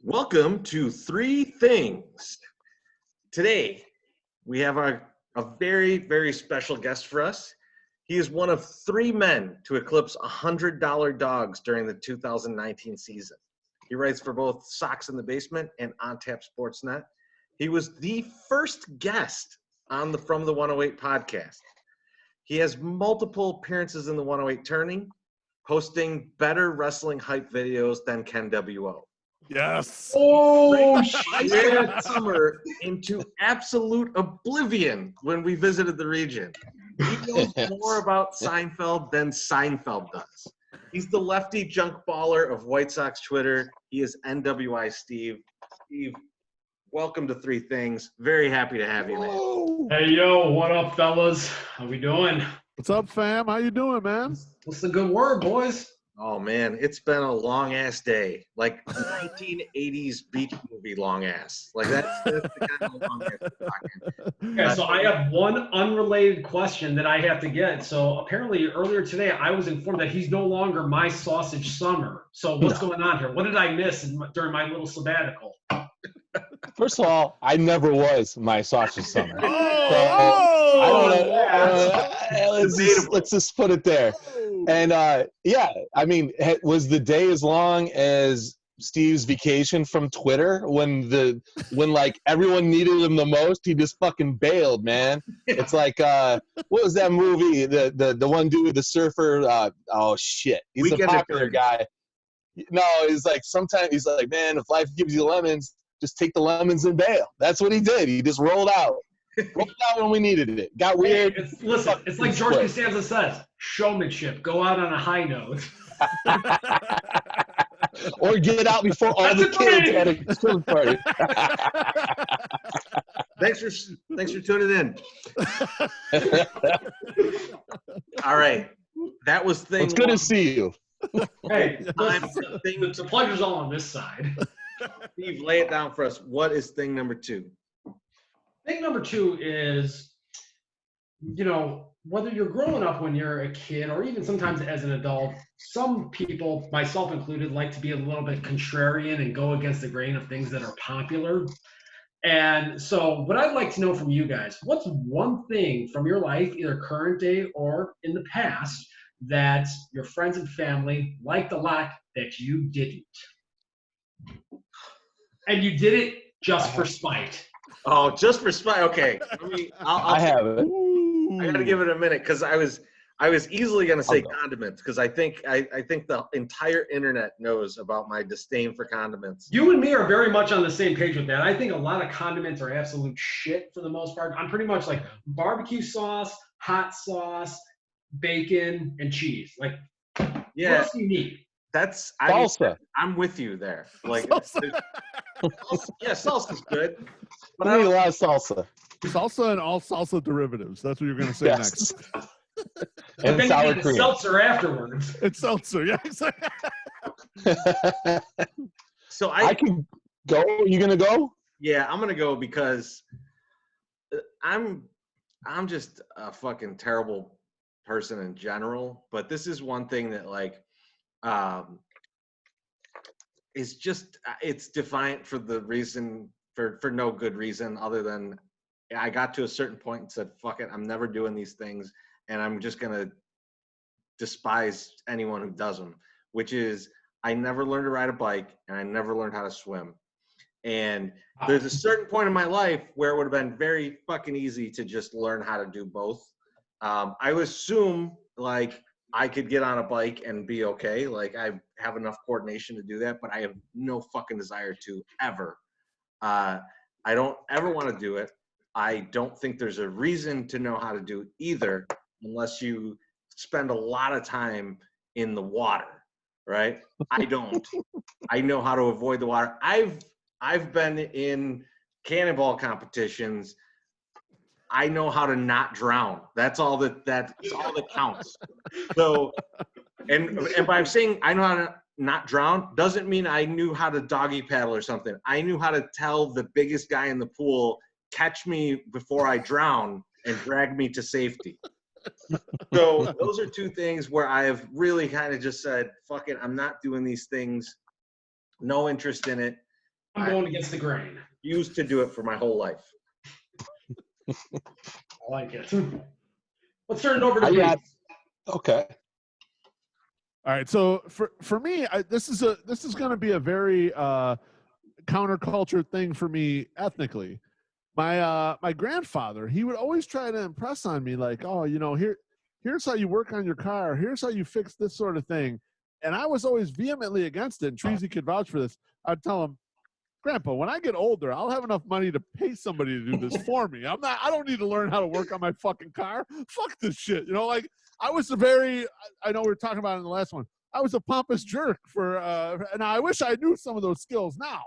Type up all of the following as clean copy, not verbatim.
Welcome to Three Things. Today, we have a very, very special guest for us. He is one of three men to eclipse $100 dogs during the 2019 season. He writes for both Sox in the Basement and On Tap Sportsnet. He was the first guest on the From the 108 podcast. He has multiple appearances in the 108 tourney, posting better wrestling hype videos than Ken WO. Yes. Oh, shit. Summer into absolute oblivion when we visited the region. He knows more about Seinfeld than Seinfeld does. He's the lefty junk baller of White Sox Twitter. He is NWI Steve. Steve, welcome to Three Things. Very happy to have you, man. Hey, yo, what up, fellas? How we doing? What's up, fam? How you doing, man? What's the good word, boys? Oh, man, it's been a long-ass day. Like 1980s beach movie long-ass. Like, that's the kind of long-ass we're talking. Okay, so I have one unrelated question that I have to get. So apparently earlier today, I was informed that he's no longer my sausage summer. So what's going on here? What did I miss during my little sabbatical? First of all, I never was my sausage summer. Let's just put it there. And yeah, I mean, was the day as long as Steve's vacation from Twitter when like everyone needed him the most? He just fucking bailed, man. It's like what was that movie? The one dude with the surfer. Oh shit, he's a popular guy. No, he's like sometimes he's like, man, if life gives you lemons, just take the lemons and bail. That's what he did. He just rolled out. Rolled out when we needed it. Got weird. Listen, it's like George Costanza says, showmanship. Go out on a high note. Or get out before all the kids at a swim party. Thanks for tuning in. All right. That was thing It's good to see you. Hey, the pleasure's all on this side. Steve, lay it down for us. What is thing number two? Thing number two is, you know, whether you're growing up when you're a kid or even sometimes as an adult, some people, myself included, like to be a little bit contrarian and go against the grain of things that are popular. And so what I'd like to know from you guys, what's one thing from your life, either current day or in the past, that your friends and family liked a lot that you didn't? And you did it just for spite. Oh, just for spite. Okay, I have it. I gotta give it a minute because I was easily gonna say condiments because I think the entire internet knows about my disdain for condiments. You and me are very much on the same page with that. I think a lot of condiments are absolute shit for the most part. I'm pretty much like barbecue sauce, hot sauce, bacon, and cheese. Like, yeah, what else do you need? That's salsa. I'm with you there. Like, yeah, salsa's good. But I need a lot of salsa. Salsa and all salsa derivatives. That's what you're going to say next. And then sour you get cream. Seltzer afterwards. It's seltzer, yeah. Exactly. So I can go. Are you going to go? Yeah, I'm going to go because I'm just a fucking terrible person in general. But this is one thing that like is just it's defiant for the reason for no good reason other than I got to a certain point and said, fuck it, I'm never doing these things and I'm just gonna despise anyone who does them, which is I never learned to ride a bike and I never learned how to swim. And there's a certain point in my life where it would have been very fucking easy to just learn how to do both. I would assume like I could get on a bike and be okay. Like I have enough coordination to do that, but I have no fucking desire to ever. I don't ever want to do it. I don't think there's a reason to know how to do it either, unless you spend a lot of time in the water, right? I don't. I know how to avoid the water. I've been in cannonball competitions. I know how to not drown. That's all that counts. So, and by saying I know how to not drown doesn't mean I knew how to doggy paddle or something. I knew how to tell the biggest guy in the pool, catch me before I drown and drag me to safety. So those are two things where I have really kind of just said, fuck it, I'm not doing these things. No interest in it. I'm going against the grain. Used to do it for my whole life. I like it. Let's turn it over to Pete. Okay. All right, so for me, this is going to be a very counterculture thing for me ethnically. My grandfather, he would always try to impress on me, like, oh, here's how you work on your car, here's how you fix this sort of thing, and I was always vehemently against it. And Treasy could vouch for this. I'd tell him, Grandpa, when I get older, I'll have enough money to pay somebody to do this for me. I don't need to learn how to work on my fucking car. Fuck this shit. Like, I was I know we were talking about it in the last one. I was a pompous jerk and I wish I knew some of those skills now.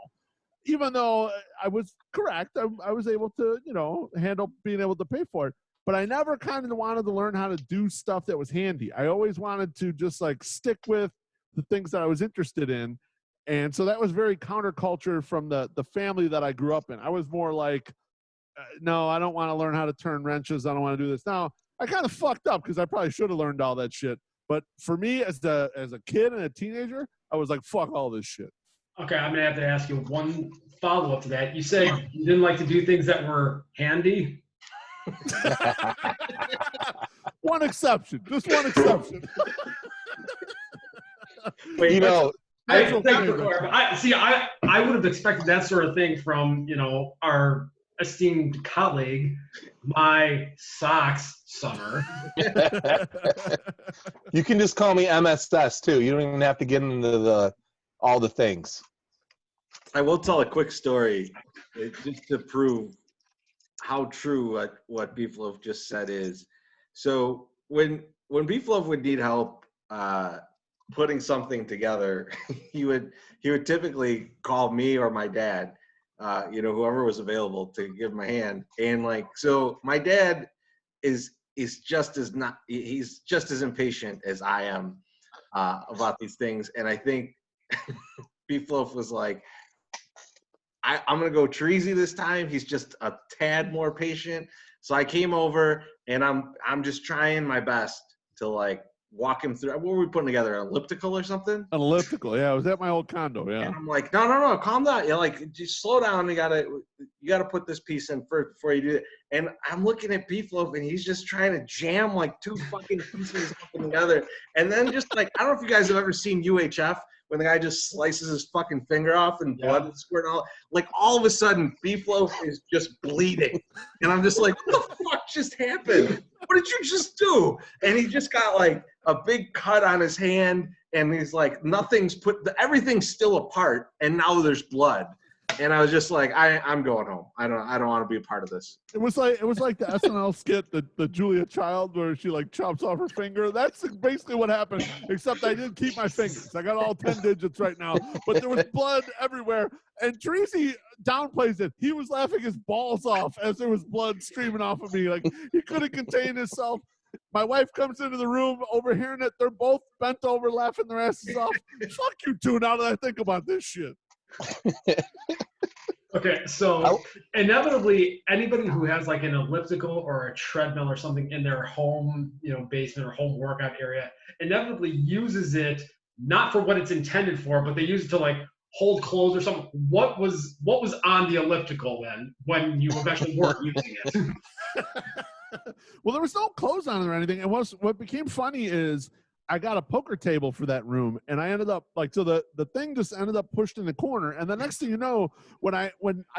Even though I was correct, I was able to, handle being able to pay for it. But I never kind of wanted to learn how to do stuff that was handy. I always wanted to just like stick with the things that I was interested in. And so that was very counterculture from the family that I grew up in. I was more like, no, I don't want to learn how to turn wrenches. I don't want to do this. Now, I kind of fucked up because I probably should have learned all that shit. But for me, as a kid and a teenager, I was like, fuck all this shit. Okay, I'm going to have to ask you one follow-up to that. You said you didn't like to do things that were handy? One exception. Just one exception. Wait, I would have expected that sort of thing from, our esteemed colleague, my socks summer. You can just call me MSS too. You don't even have to get into all the things. I will tell a quick story just to prove how true what Beefloaf just said is. So when Beefloaf would need help putting something together, he would typically call me or my dad, whoever was available to give him a hand. And so my dad is just as he's just as impatient as I am about these things. And I think Beefloaf was like, I'm going to go Treasy this time. He's just a tad more patient. So I came over and I'm just trying my best to walk him through. What were we putting together? An elliptical or something? An elliptical, yeah. I was at my old condo, yeah. And I'm like, no, calm down. Just slow down. You gotta put this piece in first before you do it. And I'm looking at Beefloaf and he's just trying to jam two fucking pieces together. And then just I don't know if you guys have ever seen UHF when the guy just slices his fucking finger off and blood is squirting all of a sudden Beefloaf is just bleeding. And I'm just like, what the fuck just happened? What did you just do? And he just got a big cut on his hand and he's like, everything's still apart and now there's blood. And I was just like, I'm going home. I don't want to be a part of this. It was like the SNL skit, the Julia Child, where she chops off her finger. That's basically what happened, except I didn't keep my fingers. I got all 10 digits right now, but there was blood everywhere. And Treasy downplays it. He was laughing his balls off as there was blood streaming off of me. He couldn't contain himself. My wife comes into the room overhearing it. They're both bent over laughing their asses off. Fuck you two now that I think about this shit. Okay, so inevitably, anybody who has an elliptical or a treadmill or something in their home, basement or home workout area, inevitably uses it not for what it's intended for, but they use it to hold clothes or something. What was on the elliptical then when you eventually weren't using it? Well, there was no clothes on it or anything. And what became funny is I got a poker table for that room, and I ended up so the thing just ended up pushed in the corner. And the next thing you know, when I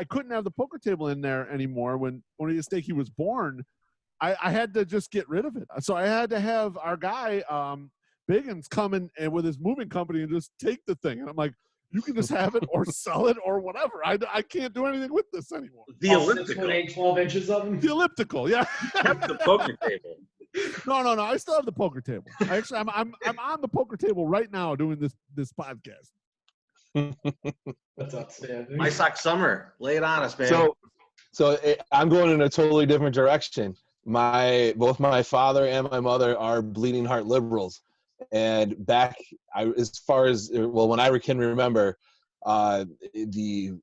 couldn't have the poker table in there anymore, when Oniyasteki was born, I had to just get rid of it. So I had to have our guy Biggins come in and with his moving company and just take the thing. And I'm like, you can just have it or sell it or whatever. I can't do anything with this anymore. The elliptical. 12 inches of them? The elliptical, yeah. That's the poker table. No. I still have the poker table. I'm on the poker table right now doing this podcast. That's outstanding. My sock summer. Lay it on us, man. So I'm going in a totally different direction. Both my father and my mother are bleeding heart liberals. And as far as when I can remember, the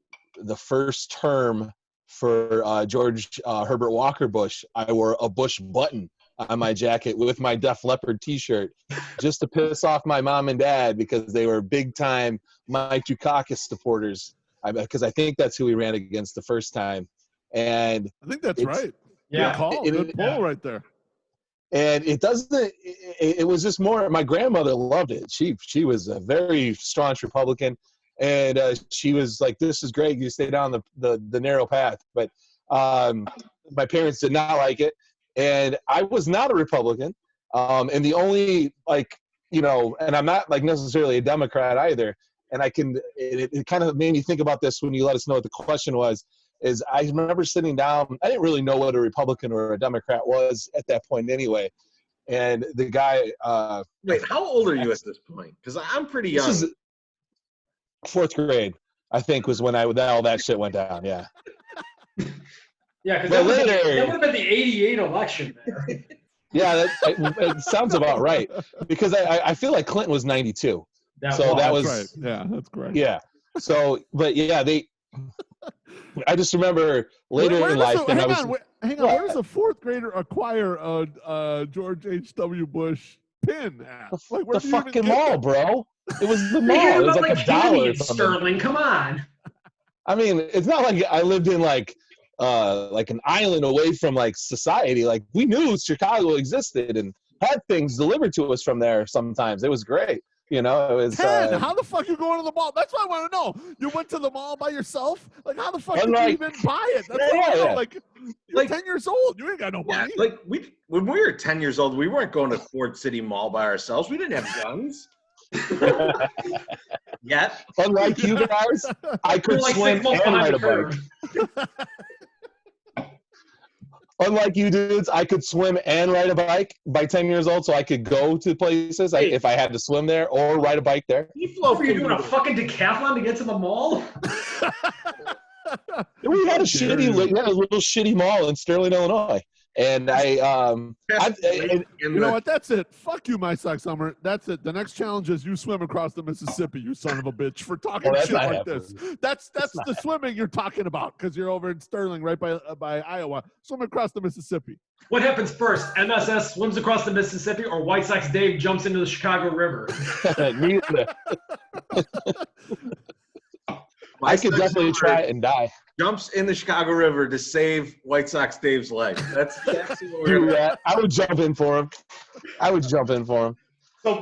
first term for George Herbert Walker Bush, I wore a Bush button on my jacket with my Def Leppard T-shirt, just to piss off my mom and dad because they were big time Mike Dukakis supporters. Because I think that's who we ran against the first time, and I think that's right. Yeah. Good call. Good pull right there. And it doesn't. It was just more. My grandmother loved it. She was a very staunch Republican, and she was like, "This is great. You stay down the narrow path." But my parents did not like it, and I was not a Republican. And the only and I'm not like necessarily a Democrat either. And it kind of made me think about this when you let us know what the question was. Is I remember sitting down. I didn't really know what a Republican or a Democrat was at that point anyway. And the guy. Wait, how old are you at this point? Because I'm pretty young. This is 4th grade, I think, was when all that shit went down. Yeah. Yeah, because But that later- would have been the '88 election there. Yeah, it sounds about right. Because I feel like Clinton was 92. That was right. Yeah, that's correct. Yeah. So, but yeah, I just remember later in life. Hang on. Where does a 4th grader acquire a George H.W. Bush pin at? Like, where the do you even fucking get mall, that? bro. It was the You're hearing mall. It was about like $1 or something. Sterling, come on. I mean, it's not like I lived in like an island away from like society. Like we knew Chicago existed and had things delivered to us from there sometimes. It was great. You know, it was. Ted, how the fuck you going to the mall? That's what I want to know. You went to the mall by yourself? Like, how the fuck did you even buy it? That's what I want to know. Like, you're 10 years old. You ain't got no money. Like when we were 10 years old, we weren't going to Ford City Mall by ourselves. We didn't have guns. Yet. Unlike you guys, I could swim and ride a bike. Unlike you dudes, I could swim and ride a bike by 10 years old, so I could go to places if I had to swim there or ride a bike there. Were you doing a fucking decathlon to get to the mall? We had a little shitty mall in Sterling, Illinois. And you know what? That's it. Fuck you, My Sock Summer. That's it. The next challenge is you swim across the Mississippi, you son of a bitch, for talking shit like this. That's the swimming you're talking about because you're over in Sterling, right by Iowa. Swim across the Mississippi. What happens first? MSS swims across the Mississippi, or White Sox Dave jumps into the Chicago River? I could definitely try it and die. Jumps in the Chicago River to save White Sox Dave's leg. That's exactly what we're doing. I would jump in for him.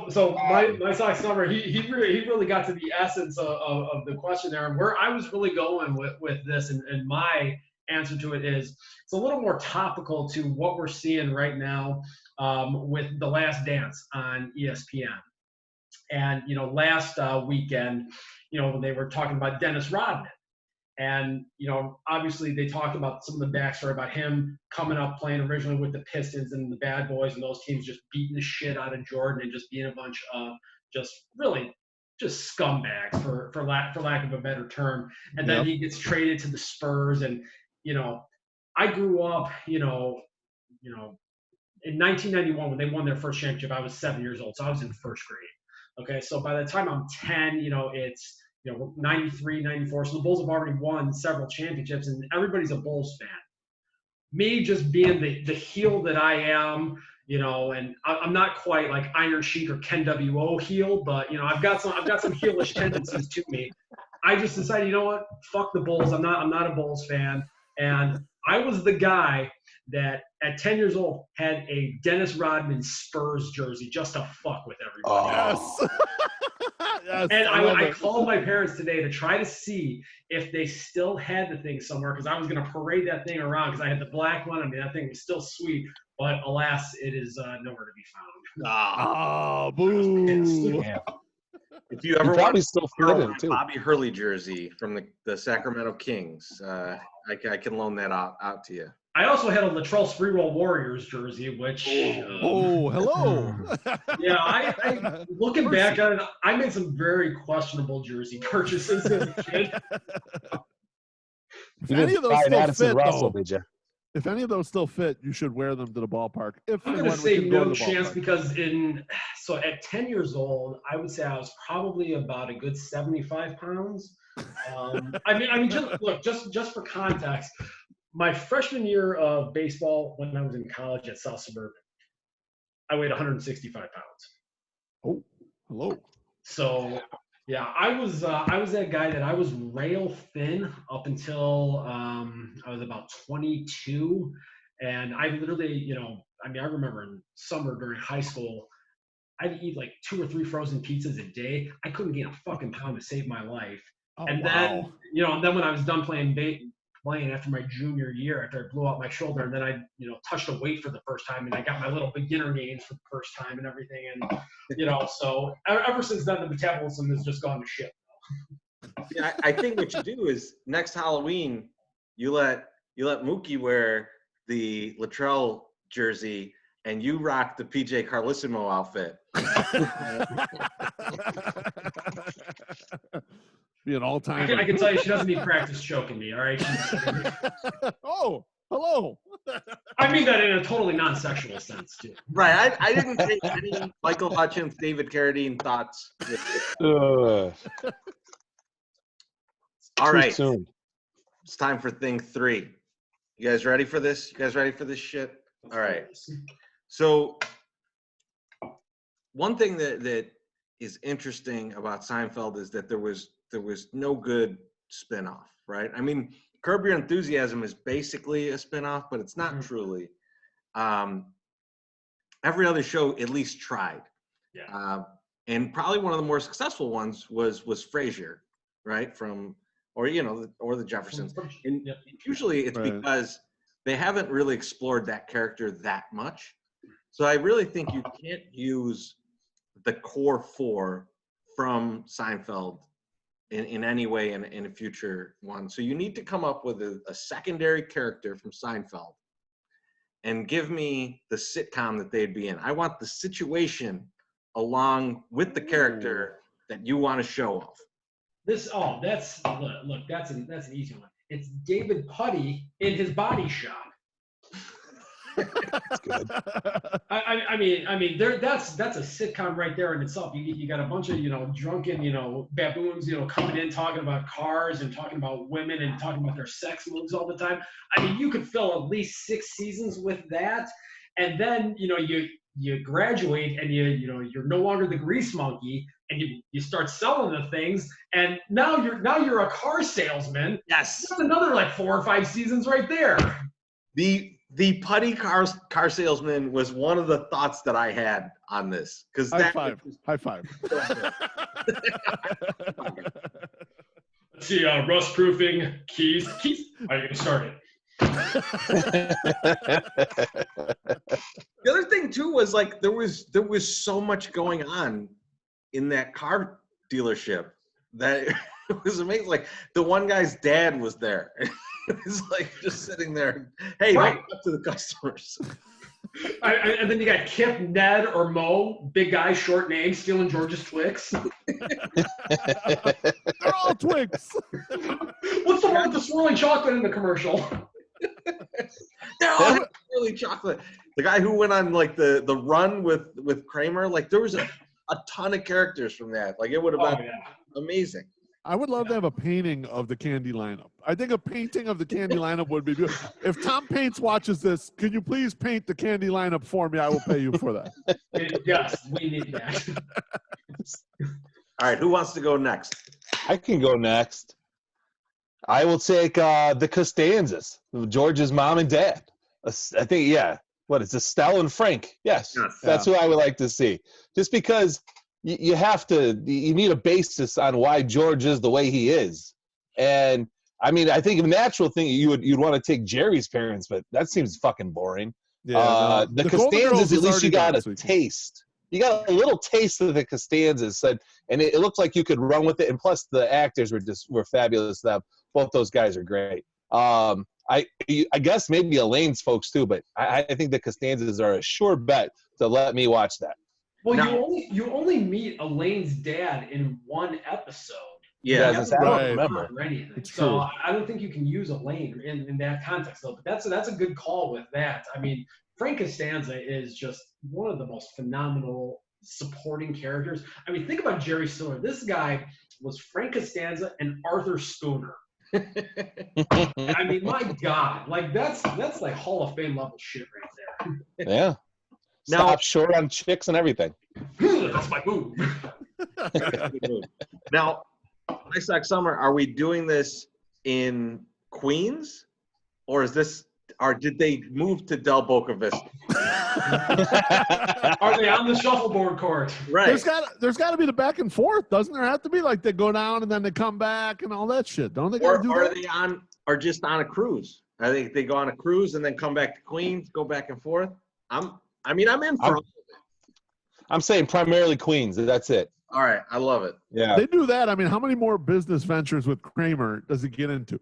So my Sox Summer, he really got to the essence of the question there, and where I was really going with this, and my answer to it is it's a little more topical to what we're seeing right now with The Last Dance on ESPN. And last weekend, they were talking about Dennis Rodman. And, obviously they talked about some of the backstory about him coming up playing originally with the Pistons and the Bad Boys and those teams just beating the shit out of Jordan and just being a bunch of just scumbags for lack of a better term. And then he gets traded to the Spurs. And, I grew up, in 1991 when they won their first championship, I was 7 years old. So I was in first grade. Okay. So by the time I'm 10, it's, 93, 94. So the Bulls have already won several championships, and everybody's a Bulls fan. Me just being the heel that I am, and I'm not quite like Iron Sheik or Ken W.O. heel, but I've got some heelish tendencies to me. I just decided, what? Fuck the Bulls. I'm not a Bulls fan, and I was the guy that at 10 years old had a Dennis Rodman Spurs jersey just to fuck with everybody. Yes. Yes, and I called my parents today to try to see if they still had the thing somewhere, because I was going to parade that thing around because I had the black one. I mean, that thing was still sweet, but alas, it is nowhere to be found. Oh, boo. Yeah. If you ever want to Bobby Hurley jersey from the Sacramento Kings, I can loan that out to you. I also had a Latrell Sprewell Warriors jersey, which hello. Yeah, I looking back at it, I made some very questionable jersey purchases as a kid. If any of those still fit, Russell, did you? If any of those still fit, you should wear them to the ballpark. I'm going to say no chance because at 10 years old, I would say I was probably about a good 75 pounds. I mean, just for context. My freshman year of baseball, when I was in college at South Suburban, I weighed 165 pounds. Oh, hello. So yeah, I was that guy that I was rail thin up until I was about 22, and I literally, I mean, I remember in summer during high school, I'd eat like 2 or 3 frozen pizzas a day. I couldn't gain a fucking pound to save my life. Oh, And wow. then when I was done playing after my junior year, after I blew out my shoulder, and then I touched a weight for the first time, and I got my little beginner gains for the first time and everything, and so ever since then the metabolism has just gone to shit. Yeah, I think what you do is next Halloween you let Mookie wear the Latrell jersey and you rock the PJ Carlissimo outfit. Be an all-time. I can tell you, she doesn't need practice choking me. All right. Oh, hello. I mean that in a totally non-sexual sense too. Right. I didn't take any Michael Hutchins, David Carradine thoughts. All right. Soon. It's time for thing 3. You guys ready for this? You guys ready for this shit? All right. So one thing that is interesting about Seinfeld is that there was no good spinoff, right? I mean, Curb Your Enthusiasm is basically a spinoff, but it's not truly. Every other show at least tried. Yeah. And probably one of the more successful ones was Frasier, right? Or the Jeffersons. And usually it's because they haven't really explored that character that much. So I really think you can't use the core 4 from Seinfeld in any way in a future one. So you need to come up with a secondary character from Seinfeld and give me the sitcom that they'd be in. I want the situation along with the character that you want to show off. That's an easy one. It's David Putty in his Body Shop. That's good. I mean, that's a sitcom right there in itself. You got a bunch of drunken baboons coming in talking about cars and talking about women and talking about their sex moves all the time. I mean, you could fill at least 6 seasons with that, and then you graduate and you're no longer the grease monkey and you start selling the things, and now you're a car salesman. Yes, that's another like 4 or 5 seasons right there. The Putty car salesman was one of the thoughts that I had on this because high five. Let's see, rust proofing keys. How are you gonna start it? The other thing too was like there was so much going on in that car dealership that it was amazing. Like the one guy's dad was there. It's like just sitting there. Hey, right up to the customers. And then you got Kip, Ned, or Mo, big guy, short name, stealing George's Twix. They're all Twix. What's the one with the swirling chocolate in the commercial? They're all really chocolate. The guy who went on like the run with Kramer, like there was a ton of characters from that. Like it would have been amazing. I would love to have a painting of the candy lineup. I think a painting of the candy lineup would be good. If Tom Paints watches this, can you please paint the candy lineup for me? I will pay you for that. Yes, we need that. All right, who wants to go next? I can go next. I will take the Costanzas, George's mom and dad. I think, it's Estelle and Frank. Yes. That's who I would like to see. Just because you need a basis on why George is the way he is. And I mean, I think a natural thing you'd want to take Jerry's parents, but that seems fucking boring. Yeah, the Costanzas, at least you got a taste. You got a little taste of the Costanzas, and it looked like you could run with it. And plus, the actors were fabulous. Both those guys are great. I guess maybe Elaine's folks too, but I think the Costanzas are a sure bet to let me watch that. Well, you only meet Elaine's dad in one episode. Yeah, I don't remember. So I don't think you can use Elaine in that context, though. But that's a good call with that. I mean, Frank Costanza is just one of the most phenomenal supporting characters. I mean, think about Jerry Stiller. This guy was Frank Costanza and Arthur Spooner. I mean, my God, like that's like Hall of Fame level shit right there. Yeah. Now, Stop short on chicks and everything. That's my move. now, Nice Sack Summer, are we doing this in Queens, or is this, or did they move to Del Boca Vista? Are they on the shuffleboard court? Right. There's got to be the back and forth, doesn't there have to be? Like they go down and then they come back and all that shit. Don't they got to do Or that? are they on, or just on a cruise? I think they go on a cruise and then come back to Queens, go back and forth. I'm in for I'm saying primarily Queens. That's it. All right, I love it. Yeah. They do that. I mean, how many more business ventures with Kramer does he get into?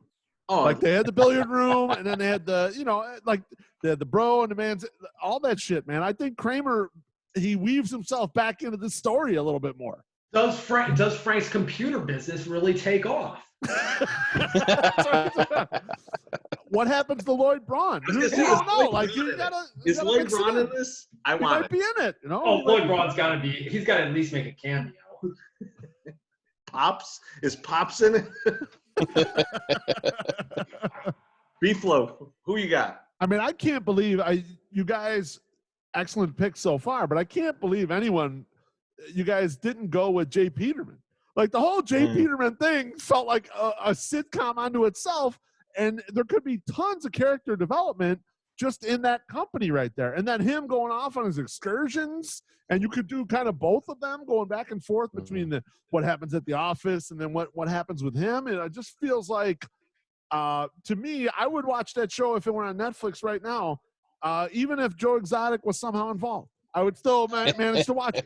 Oh, Like they had the billiard room, and then they had the, like they had the bro and the man's, all that shit, man. I think Kramer, he weaves himself back into the story a little bit more. Does Frank's computer business really take off? What happens to Lloyd Braun? You don't know. Like you gotta. Is Lloyd Braun in this? I He want might it. be in it. Oh, Lloyd Braun's got to be. He's got to at least make a cameo. Pops? Is Pops in it? B-Flow, who you got? I mean, I can't believe you guys, excellent pick so far, but I can't believe you guys didn't go with Jay Peterman. Like the whole Jay Peterman thing felt like a sitcom unto itself, and there could be tons of character development just in that company right there. And then him going off on his excursions, and you could do kind of both of them going back and forth between what happens at the office and then what happens with him. And it just feels like, to me, I would watch that show if it were on Netflix right now, even if Joe Exotic was somehow involved. I would still manage to watch it.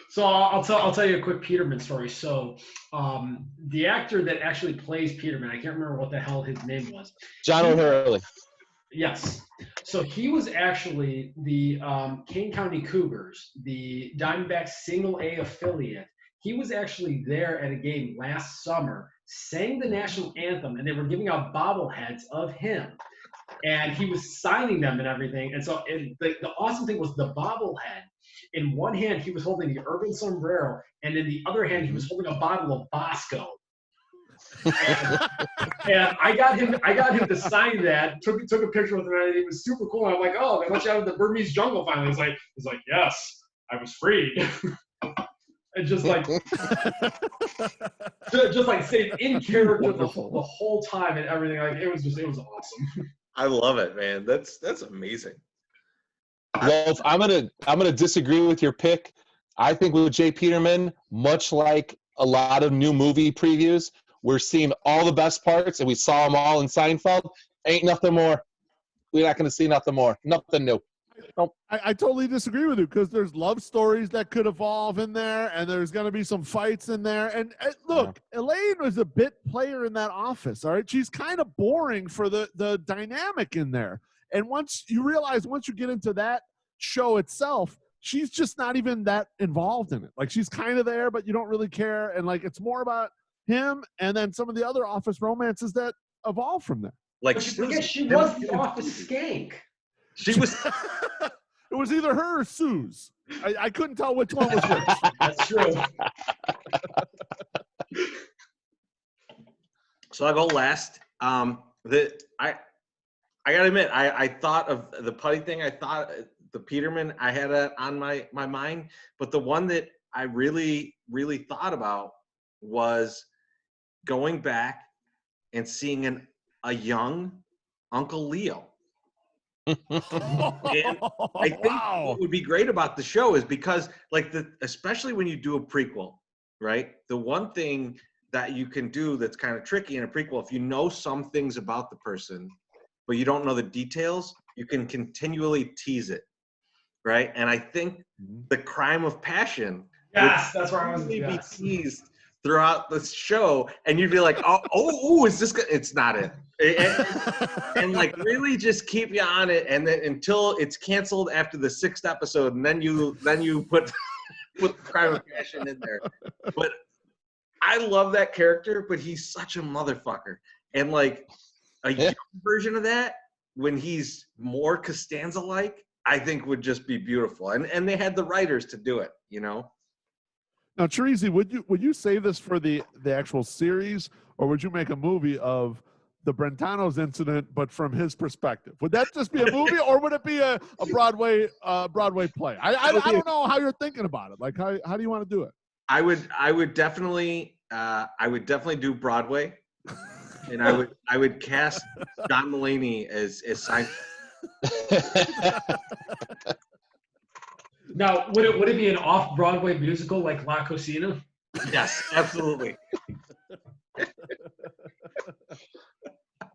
So I'll tell you a quick Peterman story. So the actor that actually plays Peterman, I can't remember what the hell his name was. John O'Hurley. Yes. So he was actually the Kane County Cougars, the Diamondbacks single A affiliate. He was actually there at a game last summer, sang the national anthem, and they were giving out bobbleheads of him. And he was signing them and everything. And so the awesome thing was the bobblehead. In one hand, he was holding the urban sombrero, and in the other hand, he was holding a bottle of Bosco. And I got him to sign that. Took a picture with him, and it was super cool. And I'm like, oh, they let you out of the Burmese jungle finally. He's like, yes, I was freed. And just like stayed in character the whole time and everything. Like it was awesome. I love it, man. That's amazing. Well, if I'm gonna disagree with your pick. I think with Jay Peterman, much like a lot of new movie previews, we're seeing all the best parts, and we saw them all in Seinfeld. Ain't nothing more. We're not gonna see nothing more. Nothing new. Nope. I totally disagree with you because there's love stories that could evolve in there, and there's going to be some fights in there. And look, Elaine was a bit player in that office. All right, she's kind of boring for the dynamic in there. And once you get into that show itself, she's just not even that involved in it. Like she's kind of there, but you don't really care. And like it's more about him and then some of the other office romances that evolve from there. Like she was the office skank. She was. It was either her or Sue's. I couldn't tell which one was which. That's true. So I'll go last. I gotta admit, I thought of the putty thing. I thought the Peterman. I had it on my mind, but the one that I really, really thought about was going back and seeing a young Uncle Leo. And I think what would be great about the show is because, especially when you do a prequel, right? The one thing that you can do that's kind of tricky in a prequel, if you know some things about the person, but you don't know the details, you can continually tease it, right? And I think the crime of passion that's where I was. be teased throughout the show, and you'd be like, oh, is this good? It's not it. And like really just keep you on it, and then until it's canceled after the 6th episode, and then you put crime of passion in there. But I love that character, but he's such a motherfucker, and like a young version of that when he's more Costanza-like, I think would just be beautiful. And they had the writers to do it, you know. Now, Teresi, would you save this for the actual series, or would you make a movie of the Brentanos incident, but from his perspective. Would that just be a movie, or would it be a Broadway play? I don't know how you're thinking about it. Like, how do you want to do it? I would definitely do Broadway, and I would cast John Mulaney as Seinfeld. Now, would it be an off-Broadway musical like La Cocina? Yes, absolutely.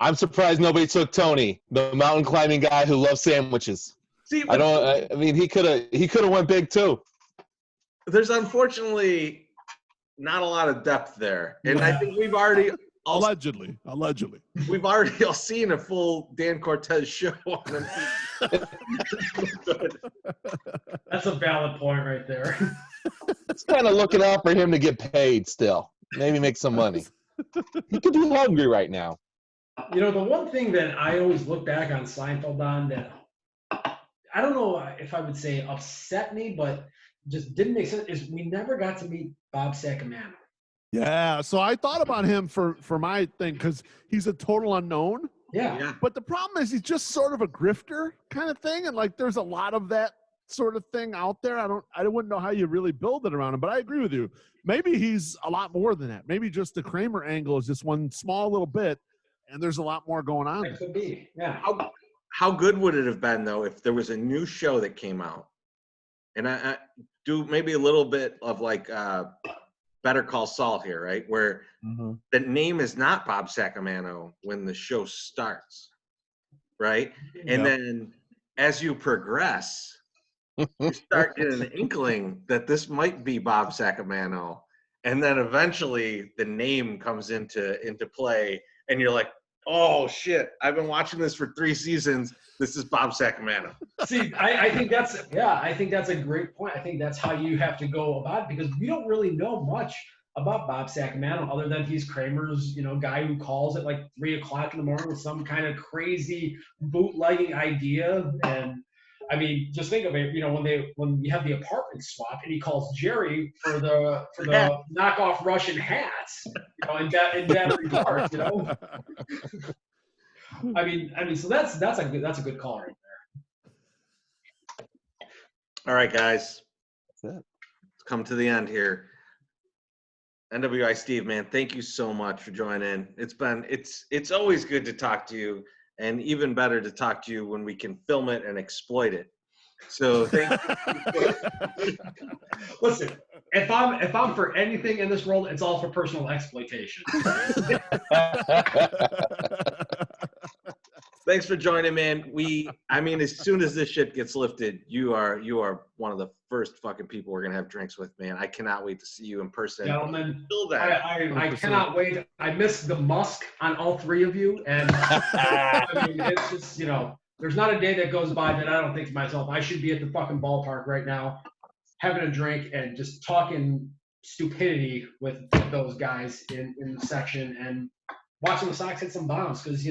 I'm surprised nobody took Tony, the mountain climbing guy who loves sandwiches. See, I mean, he could have went big too. There's unfortunately not a lot of depth there, and I think we've already allegedly we've already all seen a full Dan Cortez show on him. That's a valid point right there. It's kind of looking out for him to get paid still. Maybe make some money. He could be hungry right now. You know, the one thing that I always look back on Seinfeld on that I don't know if I would say upset me, but just didn't make sense is we never got to meet Bob Sacamano. Yeah, so I thought about him for my thing because he's a total unknown. Yeah. But the problem is he's just sort of a grifter kind of thing, and like there's a lot of that sort of thing out there. I wouldn't know how you really build it around him, but I agree with you. Maybe he's a lot more than that. Maybe just the Kramer angle is just one small little bit, and there's a lot more going on. That could be. Yeah. How good would it have been though if there was a new show that came out, and I do maybe a little bit of like Better Call Saul here, right? Where the name is not Bob Sacamano when the show starts, right? And then as you progress, you start getting an inkling that this might be Bob Sacamano, and then eventually the name comes into play, and you're like, oh shit! I've been watching this for 3 seasons. This is Bob Sacamano. See, I think that's a great point. I think that's how you have to go about it because we don't really know much about Bob Sacamano other than he's Kramer's, guy who calls at like 3:00 in the morning with some kind of crazy bootlegging idea. And I mean, just think of it, when you have the apartment swap and he calls Jerry for the knockoff Russian hats, in that regard, I mean, so that's a good call right there. All right, guys. That's it. Let's come to the end here. NWI Steve, man, thank you so much for joining. It's always good to talk to you, and even better to talk to you when we can film it and exploit it. So thank you. Listen, if I'm for anything in this world, it's all for personal exploitation. Thanks for joining, man. As soon as this shit gets lifted, you are one of the first fucking people we're gonna have drinks with, man. I cannot wait to see you in person. Gentlemen, I I cannot wait. I miss the musk on all 3 of you, and it's just there's not a day that goes by that I don't think to myself, I should be at the fucking ballpark right now, having a drink and just talking stupidity with those guys in the section and watching the Sox hit some bombs because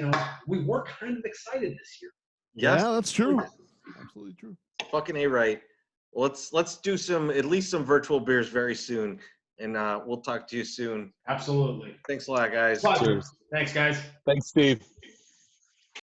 we were kind of excited this year. Yes. Yeah, that's true. Absolutely true. Fucking A right. Well, let's do at least some virtual beers very soon, and we'll talk to you soon. Absolutely. Thanks a lot, guys. Cheers. Thanks, guys. Thanks, Steve.